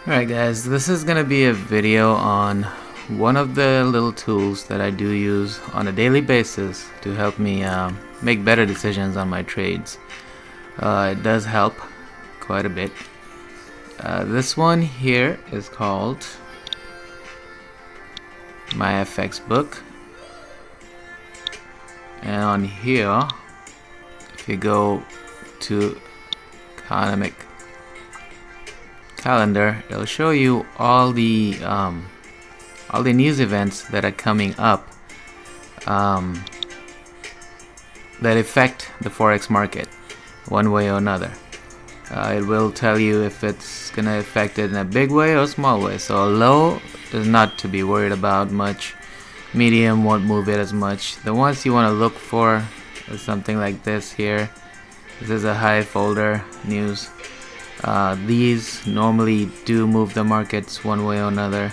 Alright guys, this is gonna be a video on one of the little tools that I do use on a daily basis to help me make better decisions on my trades. It does help quite a bit. This one here is called my FX book, and on here, if you go to economic calendar, it'll show you all the news events that are coming up that affect the forex market one way or another. It will tell you if it's gonna affect it in a big way or small way. So low is not to be worried about much. Medium won't move it as much. The ones you want to look for is something like this here. This is a high folder news. These normally do move the markets one way or another.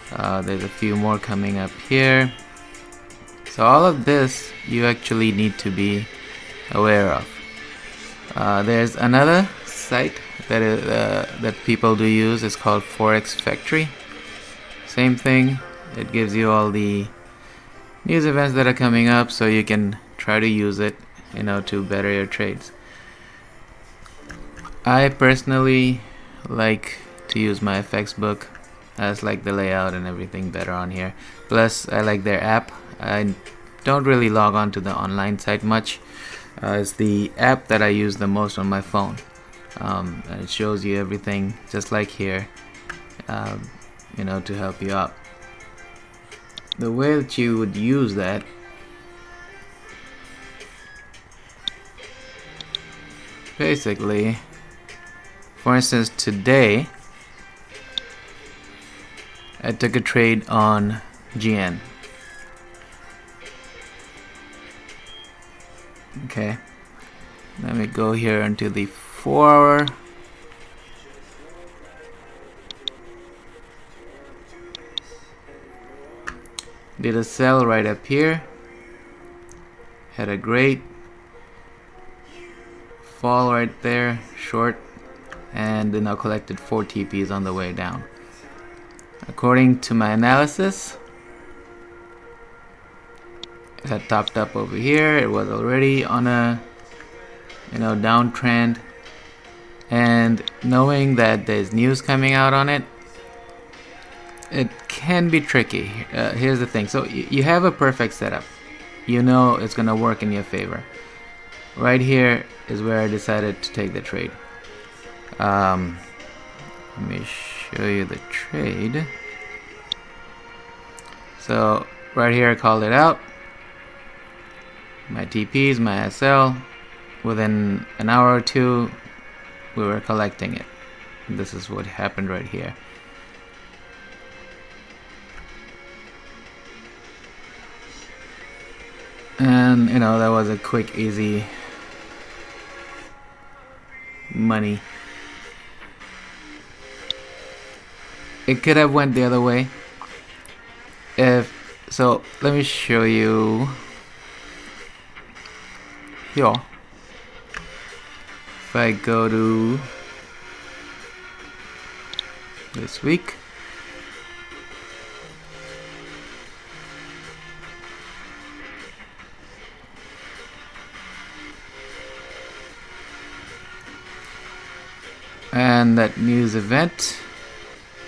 There's a few more coming up here. So all of this you actually need to be aware of. There's another site that people do use. It's called Forex Factory. Same thing. It gives you all the news events that are coming up, so you can try to use it, to better your trades. I personally like to use my FX book. I just like the layout and everything better on here. Plus, I like their app. I don't really log on to the online site much. It's the app that I use the most on my phone. And it shows you everything just like here, to help you out. The way that you would use that basically, for instance, today I took a trade on GN. Okay, let me go here into the 4-hour. Did a sell right up here, had a great fall right there, short, and then I collected 4 TPs on the way down. According to my analysis, it had topped up over here. It was already on a downtrend, and knowing that there's news coming out on it, it can be tricky. Here's the thing. So you have a perfect setup. It's gonna work in your favor. Right here is where I decided to take the trade. Let me show you the trade. So right here I called it out. My TPs, my SL. Within an hour or two, we were collecting it. This is what happened right here. And that was a quick, easy money. It could have went the other way. So let me show you here. If I go to this week, and that news event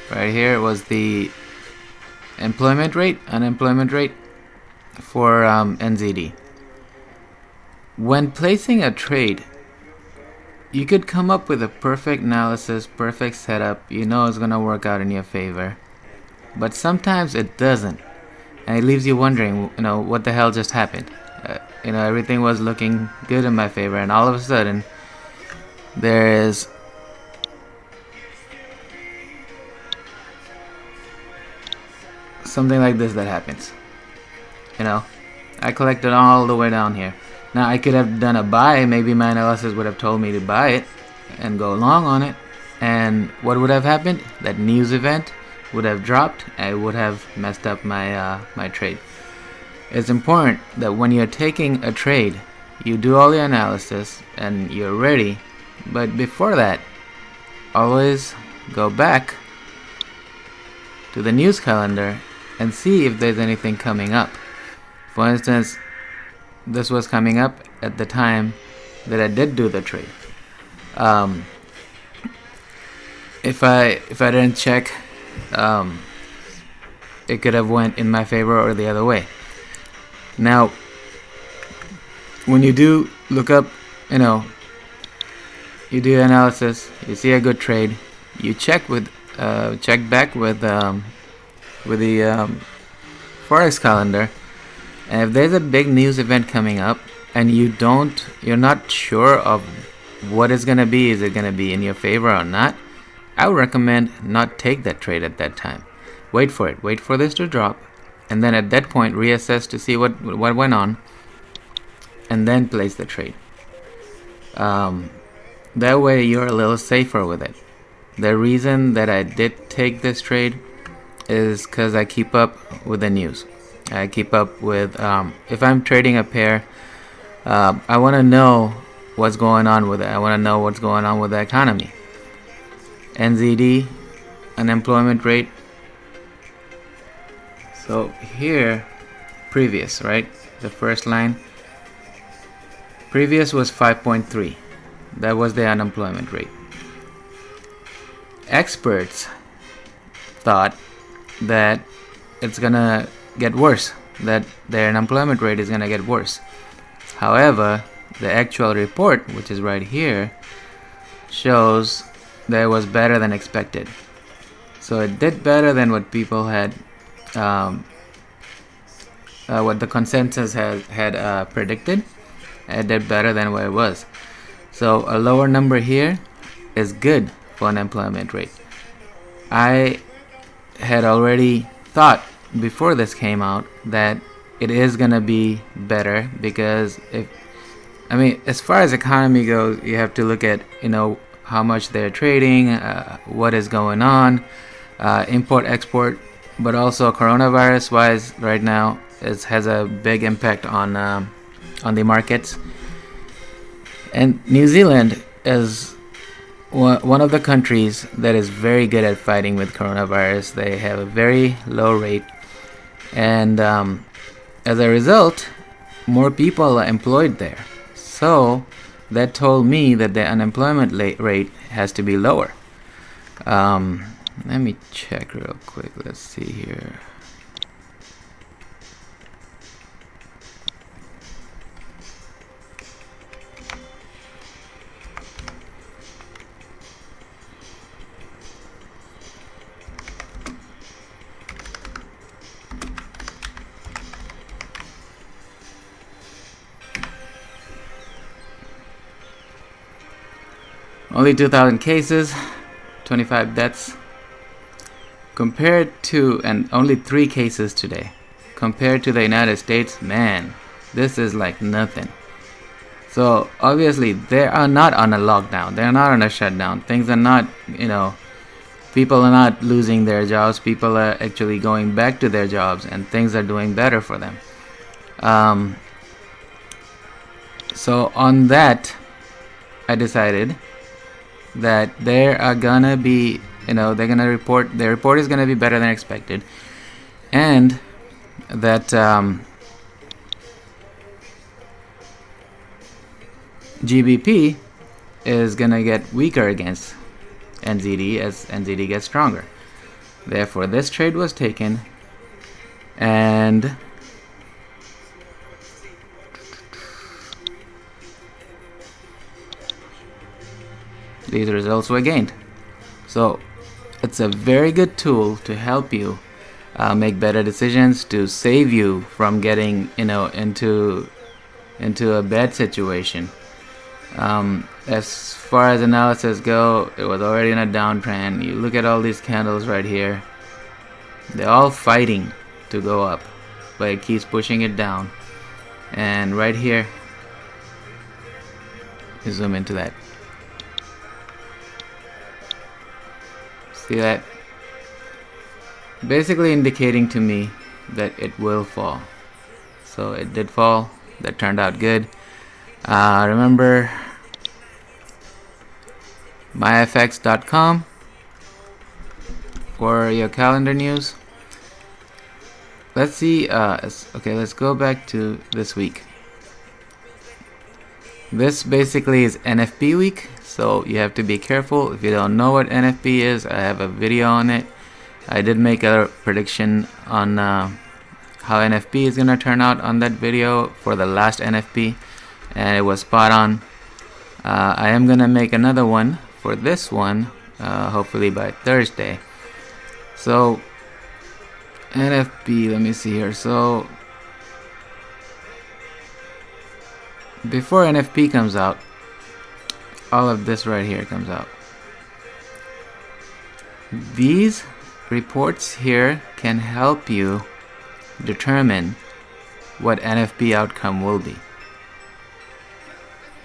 right here was the unemployment rate for NZD. When placing a trade, you could come up with a perfect analysis, perfect setup. It's gonna work out in your favor, but sometimes it doesn't, and it leaves you wondering, what the hell just happened. Everything was looking good in my favor, and all of a sudden there is something like this that happens. I collected all the way down here. Now I could have done a buy. Maybe my analysis would have told me to buy it and go long on it, and what would have happened? That news event would have dropped. I would have messed up my my trade. It's important that when you're taking a trade, you do all your analysis and you're ready. But before that, always go back to the news calendar and see if there's anything coming up. For instance, this was coming up at the time that I did do the trade. If I didn't check, it could have went in my favor or the other way. Now, when you do look up, you do analysis, you see a good trade, you check back with the Forex calendar, and if there's a big news event coming up and you're not sure of what it's gonna be, is it gonna be in your favor or not, I would recommend not take that trade at that time. Wait for it. Wait for this to drop, and then at that point reassess to see what went on, and then place the trade. That way you're a little safer with it. The reason that I did take this trade is because I keep up with the news. I keep up with, if I'm trading a pair, I want to know what's going on with it. I want to know what's going on with the economy. NZD, unemployment rate. So here, previous, right? The first line. Previous was 5.3. That was the unemployment rate. Experts thought that it's gonna get worse, that their unemployment rate is gonna get worse. However, the actual report, which is right here, shows that it was better than expected. So it did better than what people had, what the consensus had predicted. It did better than what it was. So a lower number here is good for unemployment rate. I had already thought before this came out that it is gonna be better, because as far as economy goes, you have to look at how much they're trading, what is going on, import export, but also coronavirus wise right now has a big impact on the markets. And New Zealand is one of the countries that is very good at fighting with coronavirus. They have a very low rate, and as a result, more people are employed there. So that told me that the unemployment rate has to be lower. Let me check real quick. Let's see here. Only 2,000 cases, 25 deaths, and only 3 cases today. Compared to the United States, man, this is like nothing. So obviously they are not on a lockdown, they're not on a shutdown. Things are not, people are not losing their jobs. People are actually going back to their jobs, and things are doing better for them. So on that, I decided that there are gonna be, their report is gonna be better than expected, and that GBP is gonna get weaker against NZD as NZD gets stronger. Therefore, this trade was taken, and these results were gained. So it's a very good tool to help you make better decisions, to save you from getting into a bad situation. As far as analysis go, it was already in a downtrend. You look at all these candles right here, they're all fighting to go up, but it keeps pushing it down. And right here, you zoom into that. See that? Basically indicating to me that it will fall. So it did fall. That turned out good. Remember myfx.com for your calendar news. Let's see. Okay, let's go back to this week. This basically is NFP week, so you have to be careful. If you don't know what NFP is, I have a video on it. I did make a prediction on how NFP is gonna turn out on that video for the last NFP, and it was spot on. I am gonna make another one for this one, hopefully by Thursday. So NFP, let me see here. So before NFP comes out, all of this right here comes out. These reports here can help you determine what NFP outcome will be.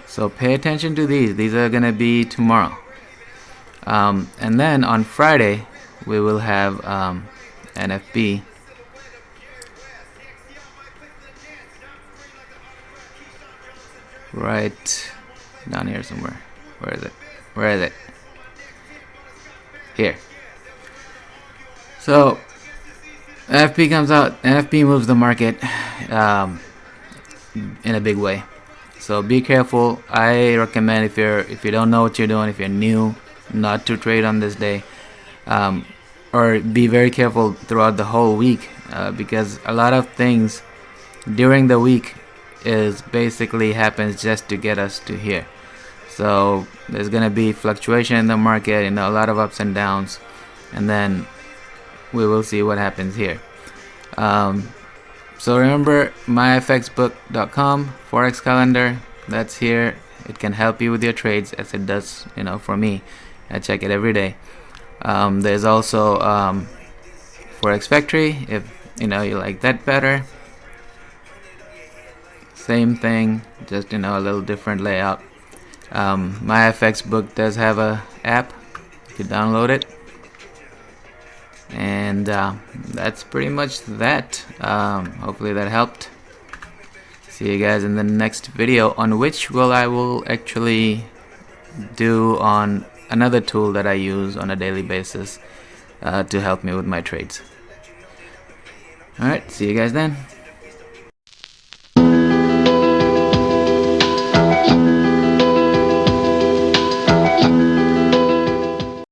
So pay attention to these. These are gonna be tomorrow. And then on Friday we will have NFP. Right down here somewhere. Where is it? Where is it? Here. So NFP comes out. NFP moves the market in a big way. So be careful. I recommend if you don't know what you're doing, if you're new, not to trade on this day, or be very careful throughout the whole week, because a lot of things during the week is basically happens just to get us to here. So there's gonna be fluctuation in the market, a lot of ups and downs, and then we will see what happens here. So remember, myfxbook.com Forex calendar, that's here. It can help you with your trades as it does, for me. I check it every day. There's also Forex Factory, if you like that better. Same thing, just a little different layout. MyFXBook does have a app. You can download it, and that's pretty much that. Hopefully that helped. See you guys in the next video, on which I will actually do on another tool that I use on a daily basis to help me with my trades. Alright, see you guys then.